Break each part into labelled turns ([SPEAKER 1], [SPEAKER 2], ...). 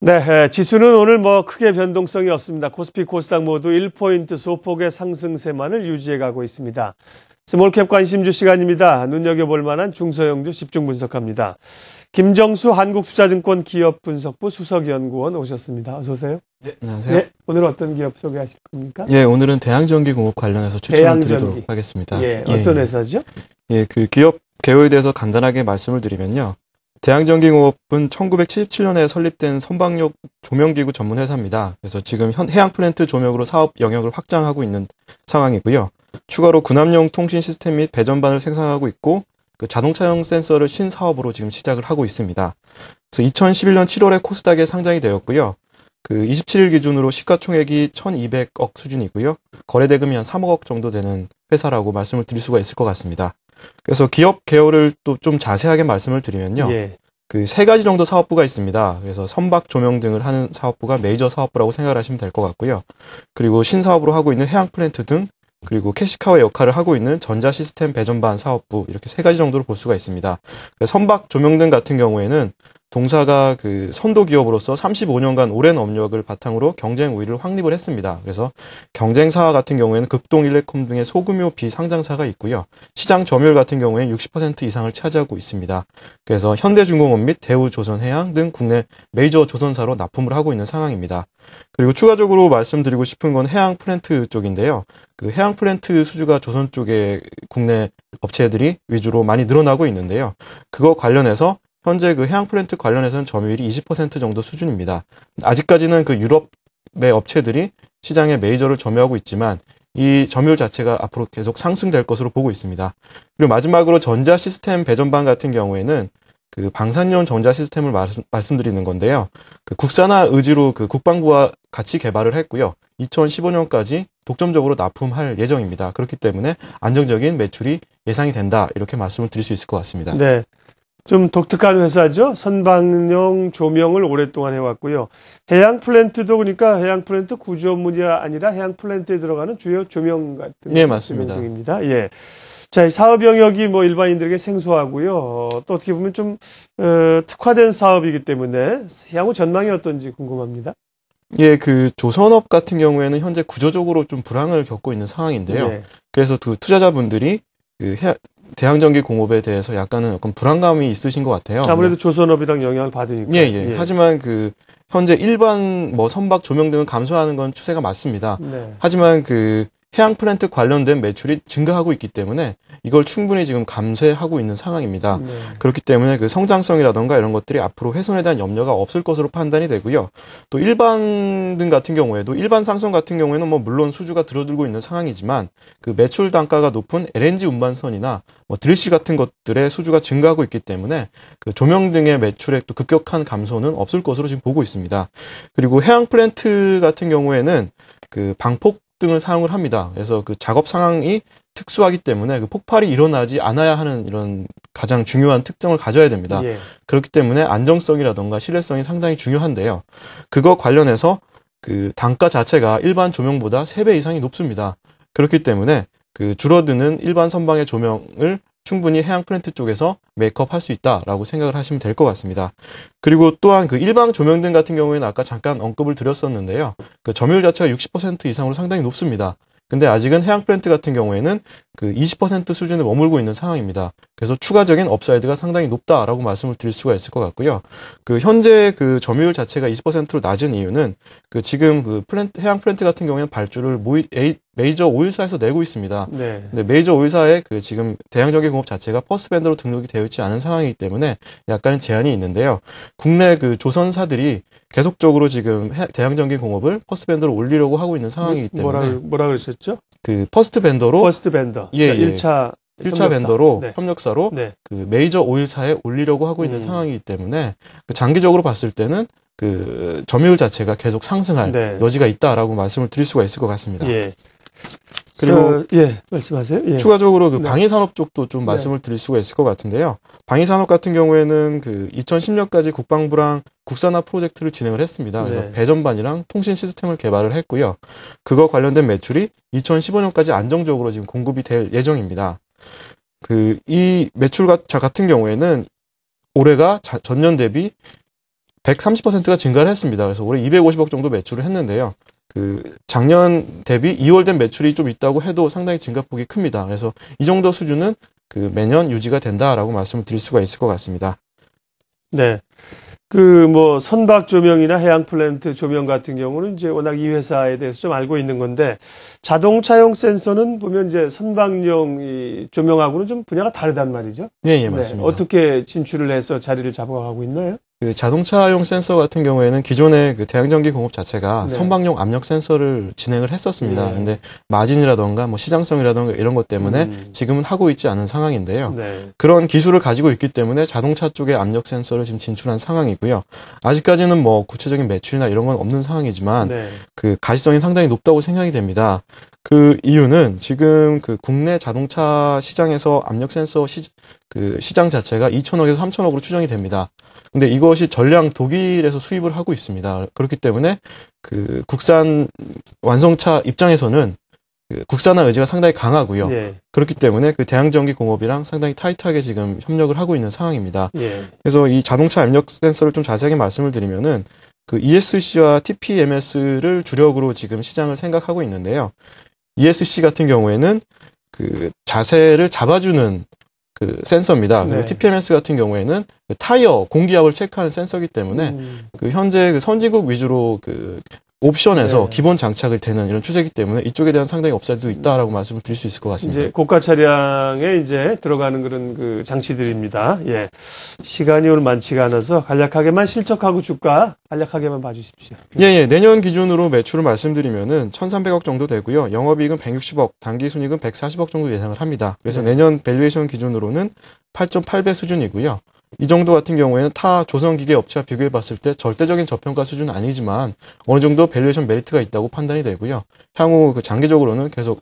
[SPEAKER 1] 네, 지수는 오늘 크게 변동성이 없습니다. 코스피, 코스닥 모두 1포인트 소폭의 상승세만을 유지해가고 있습니다. 스몰캡 관심주 시간입니다. 눈여겨볼 만한 중소형주 집중 분석합니다. 김정수 한국투자증권 기업분석부 수석연구원 오셨습니다. 어서 오세요.
[SPEAKER 2] 네, 안녕하세요.
[SPEAKER 1] 네, 오늘 어떤 기업 소개하실 겁니까?
[SPEAKER 2] 예, 오늘은 대양전기공업 관련해서 추천을 드리도록 하겠습니다.
[SPEAKER 1] 예, 어떤 회사죠?
[SPEAKER 2] 예, 그 기업 개요에 대해서 간단하게 말씀을 드리면요. 대양전기공업은 1977년에 설립된 선박력 조명기구 전문 회사입니다. 그래서 지금 해양 플랜트 조명으로 사업 영역을 확장하고 있는 상황이고요. 추가로 군함용 통신 시스템 및 배전반을 생산하고 있고, 그 자동차용 센서를 신사업으로 지금 시작을 하고 있습니다. 그래서 2011년 7월에 코스닥에 상장이 되었고요. 그 27일 기준으로 시가총액이 1,200억 수준이고요. 거래대금이 한 3억 정도 되는 회사라고 말씀을 드릴 수가 있을 것 같습니다. 그래서 기업 개요를 또 좀 자세하게 말씀을 드리면요.
[SPEAKER 1] 예.
[SPEAKER 2] 그 세 가지 정도 사업부가 있습니다. 그래서 선박 조명 등을 하는 사업부가 메이저 사업부라고 생각을 하시면 될 것 같고요. 그리고 신사업으로 하고 있는 해양 플랜트 등, 그리고 캐시카우의 역할을 하고 있는 전자 시스템 배전반 사업부, 이렇게 세 가지 정도로 볼 수가 있습니다. 선박 조명 등 같은 경우에는 동사가 그 선도 기업으로서 35년간 오랜 업력을 바탕으로 경쟁 우위를 확립을 했습니다. 그래서 경쟁사 같은 경우에는 극동일레콤 등의 소규모 비상장사가 있고요. 시장 점유율 같은 경우에는 60% 이상을 차지하고 있습니다. 그래서 현대중공업 및 대우조선해양 등 국내 메이저 조선사로 납품을 하고 있는 상황입니다. 그리고 추가적으로 말씀드리고 싶은 건 해양 플랜트 쪽인데요. 그 해양 플랜트 수주가 조선 쪽에 국내 업체들이 위주로 많이 늘어나고 있는데요. 그거 관련해서 현재 그 해양 플랜트 관련해서는 점유율이 20% 정도 수준입니다. 아직까지는 그 유럽의 업체들이 시장에 메이저를 점유하고 있지만 이 점유율 자체가 앞으로 계속 상승될 것으로 보고 있습니다. 그리고 마지막으로 전자 시스템 배전반 같은 경우에는 그 방산용 전자 시스템을 말씀드리는 건데요. 그 국산화 의지로 그 국방부와 같이 개발을 했고요. 2015년까지 독점적으로 납품할 예정입니다. 그렇기 때문에 안정적인 매출이 예상이 된다, 이렇게 말씀을 드릴 수 있을 것 같습니다.
[SPEAKER 1] 네. 좀 독특한 회사죠. 선박용 조명을 오랫동안 해왔고요. 해양 플랜트도 그러니까 해양 플랜트 구조물이 아니라 해양 플랜트에 들어가는 주요 조명 같은
[SPEAKER 2] 네, 맞습니다.
[SPEAKER 1] 조명 등입니다. 예. 자, 이 사업 영역이 일반인들에게 생소하고요. 또 어떻게 보면 좀 특화된 사업이기 때문에 향후 전망이 어떤지 궁금합니다.
[SPEAKER 2] 예, 그 조선업 같은 경우에는 현재 구조적으로 좀 불황을 겪고 있는 상황인데요.
[SPEAKER 1] 예.
[SPEAKER 2] 그래서 그 투자자분들이 그 대양전기 공업에 대해서 약간 불안감이 있으신 것 같아요.
[SPEAKER 1] 아무래도 조선업이랑 영향을 받으니까.
[SPEAKER 2] 예, 예. 하지만 그 현재 일반 선박 조명 등을 감소하는 건 추세가 맞습니다.
[SPEAKER 1] 네.
[SPEAKER 2] 하지만 그 해양 플랜트 관련된 매출이 증가하고 있기 때문에 이걸 충분히 지금 감쇄하고 있는 상황입니다.
[SPEAKER 1] 네.
[SPEAKER 2] 그렇기 때문에 그 성장성이라던가 이런 것들이 앞으로 훼손에 대한 염려가 없을 것으로 판단이 되고요. 또 일반 등 같은 경우에도 일반 상선 같은 경우에는 물론 수주가 줄어들고 있는 상황이지만 그 매출 단가가 높은 LNG 운반선이나 드릴실 같은 것들의 수주가 증가하고 있기 때문에 그 조명 등의 매출의 또 급격한 감소는 없을 것으로 지금 보고 있습니다. 그리고 해양 플랜트 같은 경우에는 그 방폭 등을 사용을 합니다. 그래서 그 작업 상황이 특수하기 때문에 그 폭발이 일어나지 않아야 하는 이런 가장 중요한 특성을 가져야 됩니다.
[SPEAKER 1] 예.
[SPEAKER 2] 그렇기 때문에 안정성이라던가 신뢰성이 상당히 중요한데요. 그거 관련해서 그 단가 자체가 일반 조명보다 3배 이상이 높습니다. 그렇기 때문에 그 줄어드는 일반 선박의 조명을 충분히 해양 플랜트 쪽에서 메이크업 할 수 있다라고 생각을 하시면 될 것 같습니다. 그리고 또한 그 일반 조명등 같은 경우에는 아까 잠깐 언급을 드렸었는데요. 그 점유율 자체가 60% 이상으로 상당히 높습니다. 근데 아직은 해양 플랜트 같은 경우에는 그 20% 수준에 머물고 있는 상황입니다. 그래서 추가적인 업사이드가 상당히 높다라고 말씀을 드릴 수가 있을 것 같고요. 그 현재 그 점유율 자체가 20%로 낮은 이유는 그 지금 그 해양 플랜트 같은 경우에는 발주를 메이저 오일사에서 내고 있습니다.
[SPEAKER 1] 네.
[SPEAKER 2] 근데 메이저 오일사의 그 지금 대양전기 공업 자체가 퍼스트 밴더로 등록이 되어 있지 않은 상황이기 때문에 약간의 제한이 있는데요. 국내 그 조선사들이 계속적으로 지금 대양전기 공업을 퍼스트 밴더로 올리려고 하고 있는 상황이기 때문에
[SPEAKER 1] 뭐라 그러셨죠?
[SPEAKER 2] 그 퍼스트 밴더로
[SPEAKER 1] 퍼스트 밴더.
[SPEAKER 2] 예,
[SPEAKER 1] 그러니까
[SPEAKER 2] 1차 밴더로
[SPEAKER 1] 네.
[SPEAKER 2] 협력사로
[SPEAKER 1] 네.
[SPEAKER 2] 그 메이저 오일사에 올리려고 하고 있는 상황이기 때문에 그 장기적으로 봤을 때는 그 점유율 자체가 계속 상승할
[SPEAKER 1] 네.
[SPEAKER 2] 여지가 있다라고 말씀을 드릴 수가 있을 것 같습니다.
[SPEAKER 1] 예.
[SPEAKER 2] 그리고
[SPEAKER 1] 말씀하세요. 예.
[SPEAKER 2] 추가적으로 그
[SPEAKER 1] 네.
[SPEAKER 2] 방위산업 쪽도 좀 말씀을 드릴 수가 있을 것 같은데요. 방위산업 같은 경우에는 그 2010년까지 국방부랑 국산화 프로젝트를 진행을 했습니다. 그래서
[SPEAKER 1] 네.
[SPEAKER 2] 배전반이랑 통신 시스템을 개발을 했고요. 그거 관련된 매출이 2015년까지 안정적으로 지금 공급이 될 예정입니다. 그 이 매출 같은 경우에는 올해가 전년 대비 130%가 증가를 했습니다. 그래서 올해 250억 정도 매출을 했는데요. 그 작년 대비 2월 된 매출이 좀 있다고 해도 상당히 증가폭이 큽니다. 그래서 이 정도 수준은 그 매년 유지가 된다라고 말씀을 드릴 수가 있을 것 같습니다.
[SPEAKER 1] 네. 그 뭐 선박 조명이나 해양 플랜트 조명 같은 경우는 이제 워낙 이 회사에 대해서 좀 알고 있는 건데 자동차용 센서는 보면 이제 선박용 이 조명하고는 좀 분야가 다르단 말이죠.
[SPEAKER 2] 예, 맞습니다.
[SPEAKER 1] 어떻게 진출을 해서 자리를 잡아가고 있나요?
[SPEAKER 2] 그 자동차용 센서 같은 경우에는 기존의 그 대양전기 공업 자체가
[SPEAKER 1] 네.
[SPEAKER 2] 선박용 압력 센서를 진행을 했었습니다.
[SPEAKER 1] 네.
[SPEAKER 2] 근데 마진이라던가 뭐 시장성이라던가 이런 것 때문에 지금은 하고 있지 않은 상황인데요.
[SPEAKER 1] 네.
[SPEAKER 2] 그런 기술을 가지고 있기 때문에 자동차 쪽에 압력 센서를 지금 진출한 상황이고요. 아직까지는 뭐 구체적인 매출이나 이런 건 없는 상황이지만
[SPEAKER 1] 네.
[SPEAKER 2] 그 가시성이 상당히 높다고 생각이 됩니다. 그 이유는 지금 그 국내 자동차 시장에서 압력 센서 시장 자체가 2천억에서 3천억으로 추정이 됩니다. 근데 이것이 전량 독일에서 수입을 하고 있습니다. 그렇기 때문에 그 국산 완성차 입장에서는 그 국산화 의지가 상당히 강하고요.
[SPEAKER 1] 예.
[SPEAKER 2] 그렇기 때문에 그 대양전기 공업이랑 상당히 타이트하게 지금 협력을 하고 있는 상황입니다.
[SPEAKER 1] 예.
[SPEAKER 2] 그래서 이 자동차 압력 센서를 좀 자세하게 말씀을 드리면은 그 ESC와 TPMS를 주력으로 지금 시장을 생각하고 있는데요. ESC 같은 경우에는 그 자세를 잡아주는 그 센서입니다. 그리고
[SPEAKER 1] 네.
[SPEAKER 2] TPMS 같은 경우에는 그 타이어 공기압을 체크하는 센서이기 때문에 그 현재 그 선진국 위주로 그 옵션에서
[SPEAKER 1] 네.
[SPEAKER 2] 기본 장착을 되는 이런 추세이기 때문에 이쪽에 대한 상당히 업사이드도 있다라고 말씀을 드릴 수 있을 것 같습니다.
[SPEAKER 1] 이제 고가 차량에 이제 들어가는 그런 그 장치들입니다. 예. 시간이 오늘 많지가 않아서 간략하게만 실적하고 주가 간략하게만 봐주십시오.
[SPEAKER 2] 예, 내년 기준으로 매출을 말씀드리면은 1,300억 정도 되고요. 영업이익은 160억, 당기순이익은 140억 정도 예상을 합니다. 그래서
[SPEAKER 1] 네.
[SPEAKER 2] 내년 밸류에이션 기준으로는 8.8배 수준이고요. 이 정도 같은 경우에는 타 조선기계 업체와 비교해 봤을 때 절대적인 저평가 수준은 아니지만 어느 정도 밸류에이션 메리트가 있다고 판단이 되고요. 향후 그 장기적으로는 계속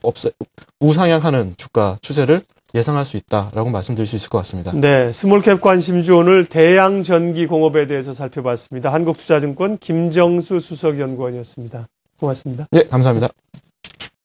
[SPEAKER 2] 우상향하는 주가 추세를 예상할 수 있다라고 말씀드릴 수 있을 것 같습니다.
[SPEAKER 1] 네, 스몰캡 관심주 오늘 대양전기공업에 대해서 살펴봤습니다. 한국투자증권 김정수 수석연구원이었습니다. 고맙습니다.
[SPEAKER 2] 네, 감사합니다.